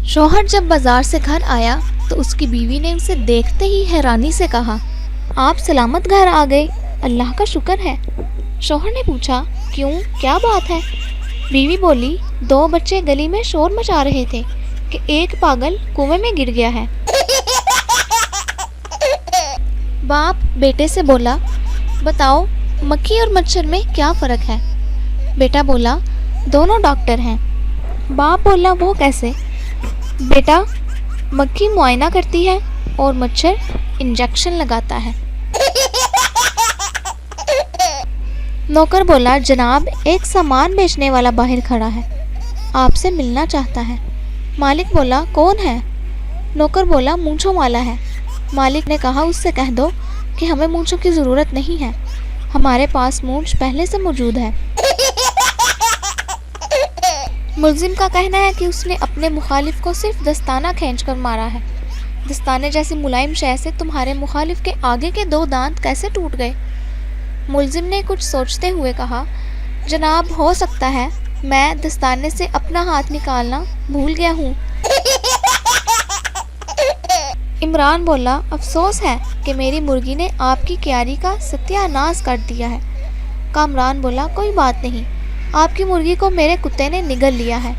شوہر جب بازار سے گھر آیا تو اس کی بیوی نے اسے دیکھتے ہی حیرانی سے کہا، آپ سلامت گھر آ گئے، اللہ کا شکر ہے۔ شوہر نے پوچھا، کیوں، کیا بات ہے؟ بیوی بولی، 2 بچے گلی میں شور مچا رہے تھے کہ ایک پاگل کنویں میں گر گیا ہے۔ باپ بیٹے سے بولا، بتاؤ مکھی اور مچھر میں کیا فرق ہے؟ بیٹا بولا، دونوں ڈاکٹر ہیں۔ باپ بولا، وہ کیسے؟ بیٹا، مکھی معائنہ کرتی ہے اور مچھر انجیکشن لگاتا ہے۔ نوکر بولا، جناب ایک سامان بیچنے والا باہر کھڑا ہے، آپ سے ملنا چاہتا ہے۔ مالک بولا، کون ہے؟ نوکر بولا، مونچھوں والا ہے۔ مالک نے کہا، اس سے کہہ دو کہ ہمیں مونچھوں کی ضرورت نہیں ہے، ہمارے پاس مونچھ پہلے سے موجود ہے۔ ملزم کا کہنا ہے کہ اس نے اپنے مخالف کو صرف دستانہ کھینچ کر مارا ہے۔ دستانے جیسی ملائم شے سے تمہارے مخالف کے آگے کے 2 دانت کیسے ٹوٹ گئے؟ ملزم نے کچھ سوچتے ہوئے کہا، جناب ہو سکتا ہے میں دستانے سے اپنا ہاتھ نکالنا بھول گیا ہوں۔ عمران بولا، افسوس ہے کہ میری مرغی نے آپ کی کیاری کا ستیہ ناش کر دیا ہے۔ کامران بولا، کوئی بات نہیں، آپ کی مرغی کو میرے کتے نے نگل لیا ہے۔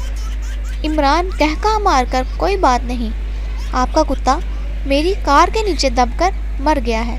عمران کہکا مار کر، کوئی بات نہیں، آپ کا کتا میری کار کے نیچے دب کر مر گیا ہے۔